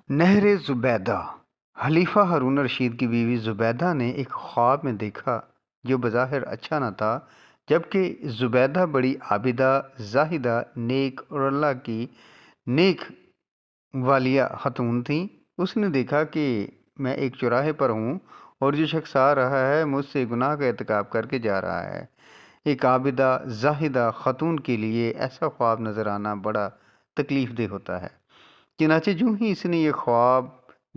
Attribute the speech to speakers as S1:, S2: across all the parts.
S1: نہر زبیدہ۔ خلیفہ ہارون رشید کی بیوی زبیدہ نے ایک خواب میں دیکھا جو بظاہر اچھا نہ تھا، جبکہ زبیدہ بڑی عابدہ، زاہدہ، نیک اور اللہ کی نیک والیہ خاتون تھیں۔ اس نے دیکھا کہ میں ایک چوراہے پر ہوں اور جو شخص آ رہا ہے مجھ سے گناہ کا ارتکاب کر کے جا رہا ہے۔ ایک عابدہ، زاہدہ خاتون کے لیے ایسا خواب نظر آنا بڑا تکلیف دہ ہوتا ہے۔ چنانچہ جو ہی اس نے یہ خواب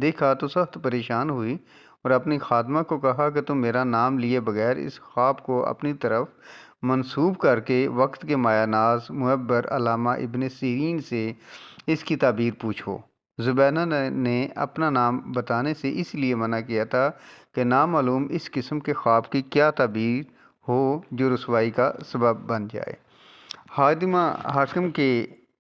S1: دیکھا تو سخت پریشان ہوئی اور اپنی خادمہ کو کہا کہ تم میرا نام لیے بغیر اس خواب کو اپنی طرف منسوب کر کے وقت کے مایہ ناز معبر علامہ ابن سیرین سے اس کی تعبیر پوچھو۔ زبینہ نے اپنا نام بتانے سے اس لیے منع کیا تھا کہ نامعلوم اس قسم کے خواب کی کیا تعبیر ہو جو رسوائی کا سبب بن جائے۔ خادمہ حاکم کے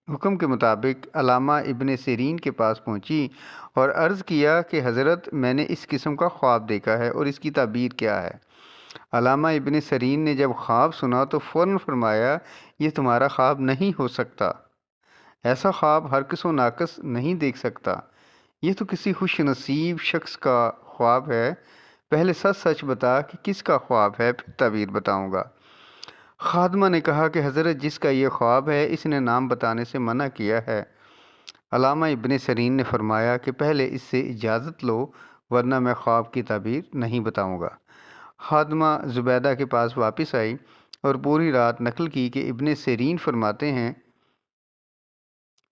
S1: حکم کے مطابق علامہ ابن سیرین کے پاس پہنچی اور عرض کیا کہ حضرت، میں نے اس قسم کا خواب دیکھا ہے اور اس کی تعبیر کیا ہے؟ علامہ ابن سیرین نے جب خواب سنا تو فوراً فرمایا، یہ تمہارا خواب نہیں ہو سکتا، ایسا خواب ہر کس و ناقص نہیں دیکھ سکتا، یہ تو کسی خوش نصیب شخص کا خواب ہے، پہلے سچ سچ بتا کہ کس کا خواب ہے، پھر تعبیر بتاؤں گا۔ خادمہ نے کہا کہ حضرت، جس کا یہ خواب ہے اس نے نام بتانے سے منع کیا ہے۔ علامہ ابن سیرین نے فرمایا کہ پہلے اس سے اجازت لو ورنہ میں خواب کی تعبیر نہیں بتاؤں گا۔ خادمہ زبیدہ کے پاس واپس آئی اور پوری رات نقل کی کہ ابن سیرین فرماتے ہیں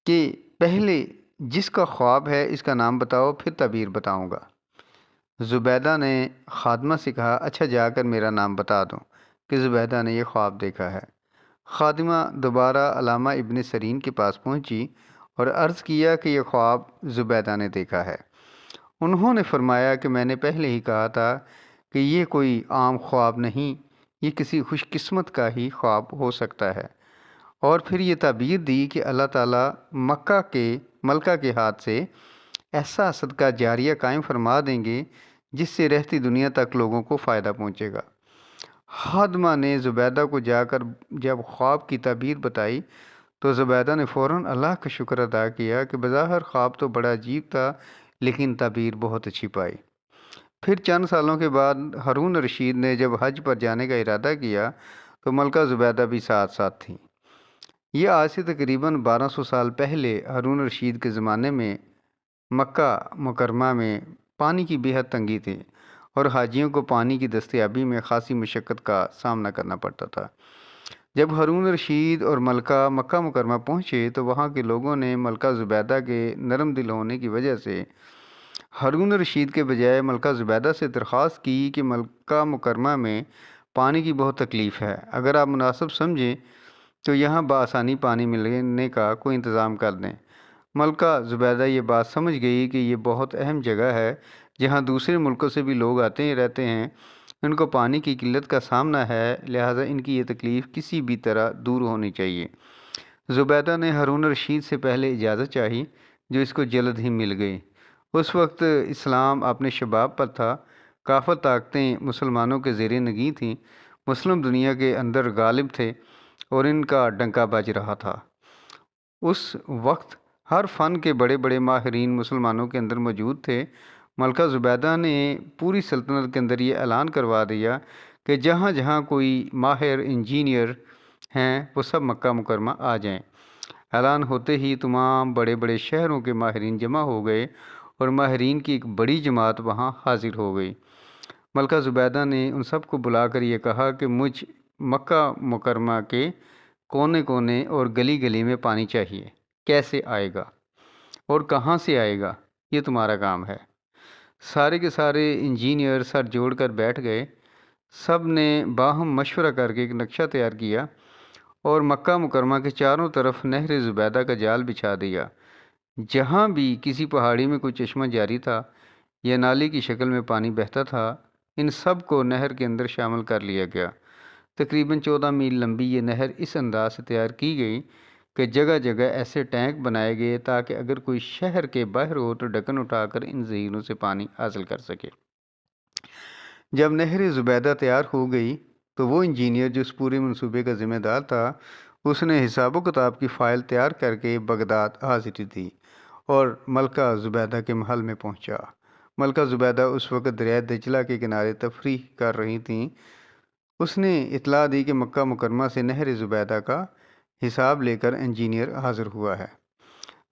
S1: کہ پہلے جس کا خواب ہے اس کا نام بتاؤ، پھر تعبیر بتاؤں گا۔ زبیدہ نے خادمہ سے کہا، اچھا جا کر میرا نام بتا دو کہ زبیدہ نے یہ خواب دیکھا ہے۔ خادمہ دوبارہ علامہ ابن سیرین کے پاس پہنچی اور عرض کیا کہ یہ خواب زبیدہ نے دیکھا ہے۔ انہوں نے فرمایا کہ میں نے پہلے ہی کہا تھا کہ یہ کوئی عام خواب نہیں، یہ کسی خوش قسمت کا ہی خواب ہو سکتا ہے، اور پھر یہ تعبیر دی کہ اللہ تعالیٰ ملکہ کے ہاتھ سے ایسا صدقہ جاریہ قائم فرما دیں گے جس سے رہتی دنیا تک لوگوں کو فائدہ پہنچے گا۔ خادمہ نے زبیدہ کو جا کر جب خواب کی تعبیر بتائی تو زبیدہ نے فوراً اللہ کا شکر ادا کیا کہ بظاہر خواب تو بڑا عجیب تھا لیکن تعبیر بہت اچھی پائی۔ پھر چند سالوں کے بعد ہارون رشید نے جب حج پر جانے کا ارادہ کیا تو ملکہ زبیدہ بھی ساتھ ساتھ تھیں۔ یہ آج سے تقریباً 1200 سال پہلے ہارون رشید کے زمانے میں مکہ مکرمہ میں پانی کی بے حد تنگی تھی اور حاجیوں کو پانی کی دستیابی میں خاصی مشقت کا سامنا کرنا پڑتا تھا۔ جب ہارون رشید اور ملکہ مکہ مکرمہ پہنچے تو وہاں کے لوگوں نے ملکہ زبیدہ کے نرم دل ہونے کی وجہ سے ہارون رشید کے بجائے ملکہ زبیدہ سے درخواست کی کہ مکہ مکرمہ میں پانی کی بہت تکلیف ہے، اگر آپ مناسب سمجھیں تو یہاں بآسانی پانی ملنے کا کوئی انتظام کر دیں۔ ملکہ زبیدہ یہ بات سمجھ گئی کہ یہ بہت اہم جگہ ہے جہاں دوسرے ملکوں سے بھی لوگ آتے رہتے ہیں، ان کو پانی کی قلت کا سامنا ہے، لہٰذا ان کی یہ تکلیف کسی بھی طرح دور ہونی چاہیے۔ زبیدہ نے ہارون رشید سے پہلے اجازت چاہی جو اس کو جلد ہی مل گئی۔ اس وقت اسلام اپنے شباب پر تھا، کافر طاقتیں مسلمانوں کے زیر نگیں تھیں، مسلم دنیا کے اندر غالب تھے اور ان کا ڈنکا بج رہا تھا۔ اس وقت ہر فن کے بڑے بڑے ماہرین مسلمانوں کے اندر موجود تھے۔ ملکہ زبیدہ نے پوری سلطنت کے اندر یہ اعلان کروا دیا کہ جہاں جہاں کوئی ماہر انجینئر ہیں وہ سب مکہ مکرمہ آ جائیں۔ اعلان ہوتے ہی تمام بڑے بڑے شہروں کے ماہرین جمع ہو گئے اور ماہرین کی ایک بڑی جماعت وہاں حاضر ہو گئی۔ ملکہ زبیدہ نے ان سب کو بلا کر یہ کہا کہ مجھ مکہ مکرمہ کے کونے کونے اور گلی گلی میں پانی چاہیے، کیسے آئے گا اور کہاں سے آئے گا، یہ تمہارا کام ہے۔ سارے کے سارے انجینئر سر جوڑ کر بیٹھ گئے، سب نے باہم مشورہ کر کے ایک نقشہ تیار کیا اور مکہ مکرمہ کے چاروں طرف نہر زبیدہ کا جال بچھا دیا۔ جہاں بھی کسی پہاڑی میں کوئی چشمہ جاری تھا یا نالی کی شکل میں پانی بہتا تھا، ان سب کو نہر کے اندر شامل کر لیا گیا۔ تقریباً 14 میل لمبی یہ نہر اس انداز سے تیار کی گئی کہ جگہ جگہ ایسے ٹینک بنائے گئے تاکہ اگر کوئی شہر کے باہر ہو تو ڈھکن اٹھا کر ان ذخیروں سے پانی حاصل کر سکے۔ جب نہر زبیدہ تیار ہو گئی تو وہ انجینئر جو اس پورے منصوبے کا ذمہ دار تھا، اس نے حساب و کتاب کی فائل تیار کر کے بغداد حاضری دی اور ملکہ زبیدہ کے محل میں پہنچا۔ ملکہ زبیدہ اس وقت دریائے دجلہ کے کنارے تفریح کر رہی تھیں۔ اس نے اطلاع دی کہ مکہ مکرمہ سے نہر زبیدہ کا حساب لے کر انجینئر حاضر ہوا ہے۔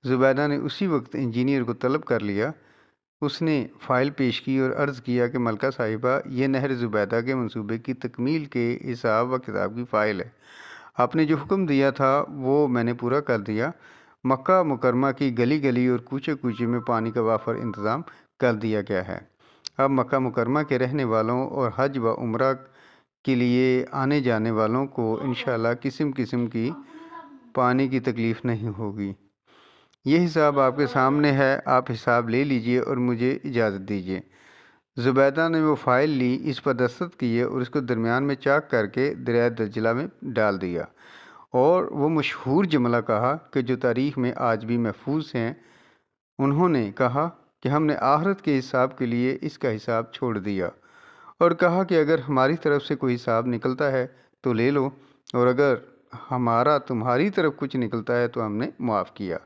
S1: زبیدہ نے اسی وقت انجینئر کو طلب کر لیا۔ اس نے فائل پیش کی اور عرض کیا کہ ملکہ صاحبہ، یہ نہر زبیدہ کے منصوبے کی تکمیل کے حساب و کتاب کی فائل ہے۔ آپ نے جو حکم دیا تھا وہ میں نے پورا کر دیا۔ مکہ مکرمہ کی گلی گلی اور کوچے کوچے میں پانی کا وافر انتظام کر دیا گیا ہے۔ اب مکہ مکرمہ کے رہنے والوں اور حج و عمرہ کے لیے آنے جانے والوں کو انشاءاللہ قسم قسم کی پانی کی تکلیف نہیں ہوگی۔ یہ حساب آپ کے سامنے ہے، آپ حساب لے لیجئے اور مجھے اجازت دیجئے۔ زبیدہ نے وہ فائل لی، اس پر دستخط کیے اور اس کو درمیان میں چاک کر کے دریائے دجلہ میں ڈال دیا، اور وہ مشہور جملہ کہا کہ جو تاریخ میں آج بھی محفوظ ہیں۔ انہوں نے کہا کہ ہم نے آخرت کے حساب کے لیے اس کا حساب چھوڑ دیا، اور کہا کہ اگر ہماری طرف سے کوئی حساب نکلتا ہے تو لے لو، اور اگر ہمارا تمہاری طرف کچھ نکلتا ہے تو ہم نے معاف کیا۔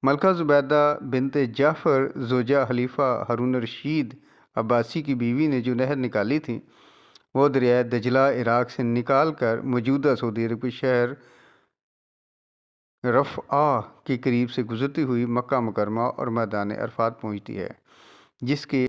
S1: ملکہ زبیدہ بنت جعفر زوجہ خلیفہ ہارون الرشید عباسی کی بیوی نے جو نہر نکالی تھی وہ دریائے دجلہ عراق سے نکال کر موجودہ سعودی عرب کے شہر رفح کے قریب سے گزرتی ہوئی مکہ مکرمہ اور میدان عرفات پہنچتی ہے، جس کے